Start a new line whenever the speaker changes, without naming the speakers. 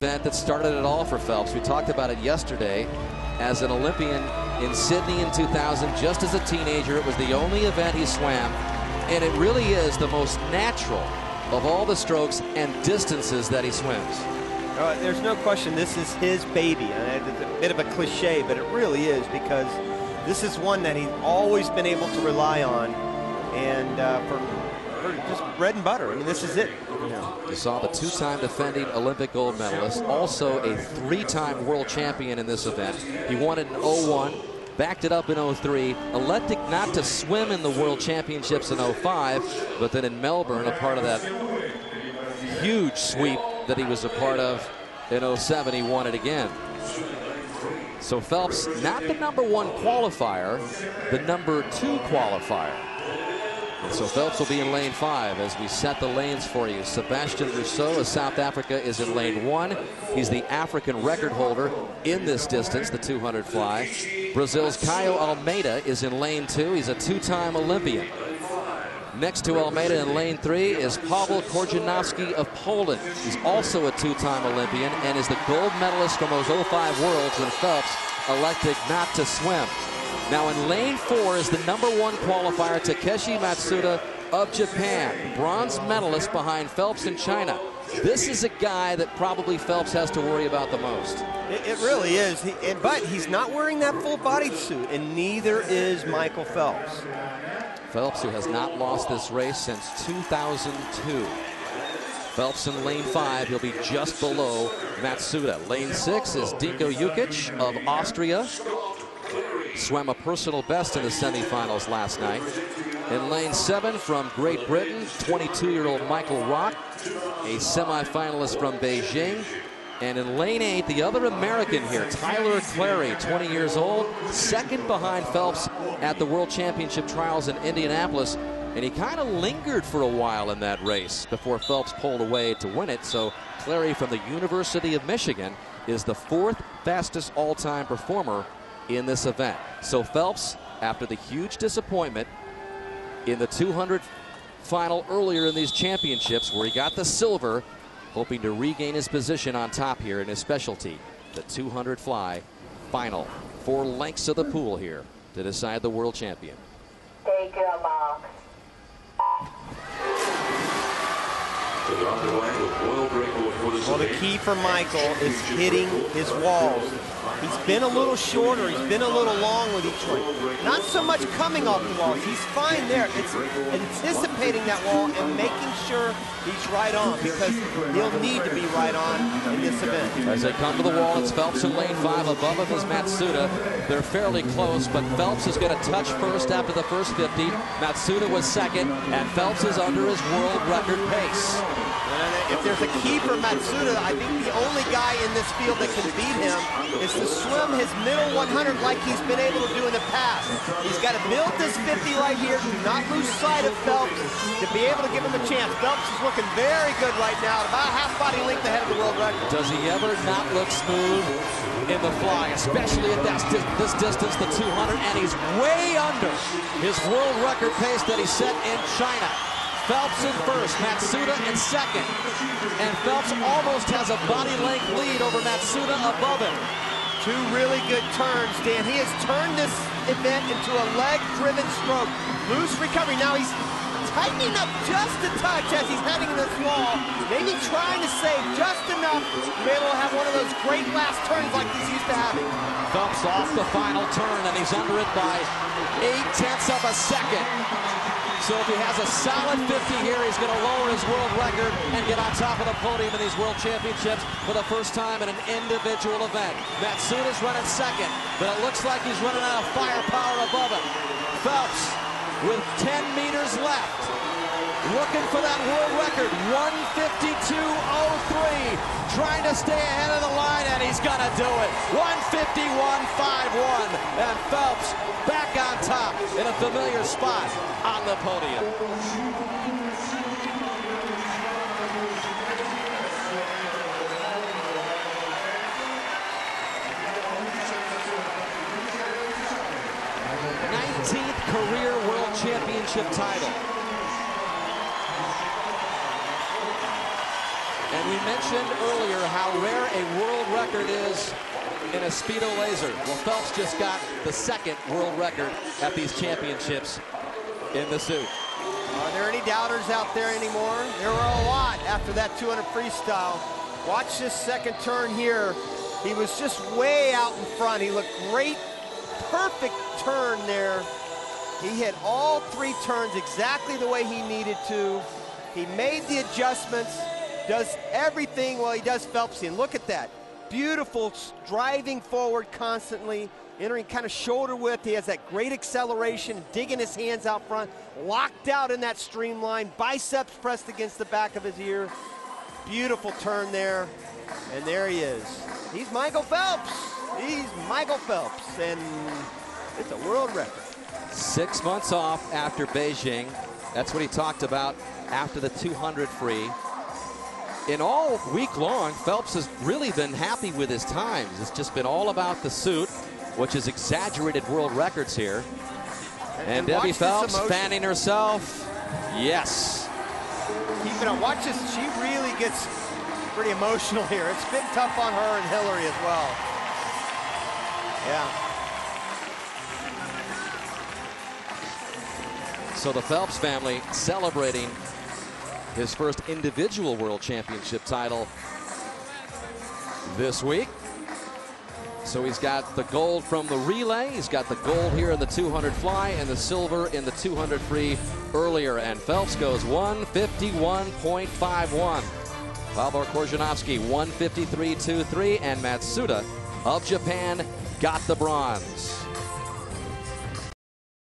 event that started it all for Phelps. We talked about it yesterday. As an Olympian in Sydney in 2000, just as a teenager, it was the only event he swam, and it really is the most natural of all the strokes and distances that he swims.
There's no question this is his baby. It's a bit of a cliche, but it really is, because this is one that he's always been able to rely on, and for just bread and butter. I mean, this is it.
You saw the two-time defending Olympic gold medalist, also a three-time world champion in this event. He won it in 01, backed it up in 03, elected not to swim in the World Championships in 05, but then in Melbourne, a part of that huge sweep that he was a part of in 07, he won it again. So Phelps, not the #1 qualifier, the #2 qualifier. And so Phelps will be in lane 5 as we set the lanes for you. Sebastian Rousseau of South Africa is in lane 1. He's the African record holder in this distance, the 200 fly. Brazil's Caio Almeida is in lane 2. He's a two-time Olympian. Next to Almeida in lane 3 is Pawel KORZENIOWSKI of Poland. He's also a two-time Olympian and is the gold medalist from those 05 Worlds when Phelps elected not to swim. Now in lane 4 is the #1 qualifier, Takeshi Matsuda of Japan, bronze medalist behind Phelps in China. This is a guy that probably Phelps has to worry about the most.
It really is, but he's not wearing that full-bodied suit, and neither is Michael Phelps.
Phelps, who has not lost this race since 2002. Phelps in lane 5, he'll be just below Matsuda. Lane 6 is Dinko Jukic of Austria. Swam a personal best in the semifinals last night. In lane 7 from Great Britain, 22-year-old Michael Rock, a semifinalist from Beijing. And in lane 8, the other American here, Tyler Clary, 20 years old, second behind Phelps at the World Championship Trials in Indianapolis. And he kind of lingered for a while in that race before Phelps pulled away to win it. So Clary from the University of Michigan is the 4th fastest all-time performer in this event. So Phelps, after the huge disappointment in the 200 final earlier in these championships where he got the silver, hoping to regain his position on top here in his specialty, the 200 fly final. 4 lengths of the pool here to decide the world champion.
Take your marks.
Well, the key for Michael is hitting his walls. He's been a little shorter, he's been a little long with each one. Not so much coming off the walls, he's fine there. It's anticipating that wall and making sure he's right on, because he'll need to be right on in this event.
As they come to the wall, it's Phelps in lane 5. Above him is Matsuda. They're fairly close, but Phelps is going to touch first after the first 50. Matsuda was second, and Phelps is under his world record pace.
If there's a key for Matsuda, I think the only guy in this field that can beat him is to swim his middle 100 like he's been able to do in the past. He's got to build this 50 right here, do not lose sight of Phelps to be able to give him a chance. Phelps is looking very good right now, about half body length ahead of the world record.
Does he ever not look smooth in the fly, especially at this distance, the 200, and he's way under his world record pace that he set in China. Phelps in first, Matsuda in second, and Phelps almost has a body length lead over Matsuda above him.
2 really good turns, Dan. He has turned this event into a leg-driven stroke. Loose recovery. Now he's tightening up just a touch as he's heading in this wall. Maybe trying to save just enough to be able to have one of those great last turns like he's used to having.
Phelps off the final turn, and he's under it by 0.8 of a second. So if he has a solid 50 here, he's going to lower his world record and get on top of the podium in these world championships for the first time in an individual event. Matsuda's running second, but it looks like he's running out of firepower above him. Phelps with 10 meters left, looking for that world record, 152.03, trying to stay ahead of the line, and he's gonna do it. 151.51, and Phelps back on top in a familiar spot on the podium. Career World Championship title. And we mentioned earlier how rare a world record is in a Speedo laser. Well, Phelps just got the second world record at these championships in the suit.
Are there any doubters out there anymore? There were a lot after that 200 freestyle. Watch this second turn here. He was just way out in front. He looked great. Perfect turn there. He hit all 3 turns exactly the way he needed to. He made the adjustments, does everything while he does Phelpsian. Look at that. Beautiful, driving forward constantly, entering kind of shoulder width. He has that great acceleration, digging his hands out front, locked out in that streamline, biceps pressed against the back of his ear. Beautiful turn there, and there he is. He's Michael Phelps. He's Michael Phelps, and it's a world record.
6 months off after Beijing. That's what he talked about after the 200 free. In all week long, Phelps has really been happy with his times. It's just been all about the suit, which is exaggerated world records here. And Debbie Phelps fanning herself. Yes.
Keep it on. Watch this. She really gets pretty emotional here. It's been tough on her and Hillary as well. Yeah.
So the Phelps family celebrating his first individual world championship title this week. So he's got the gold from the relay. He's got the gold here in the 200 fly and the silver in the 200 free earlier. And Phelps goes 151.51. Pawel KORZENIOWSKI 153.23, and Matsuda of Japan got the bronze.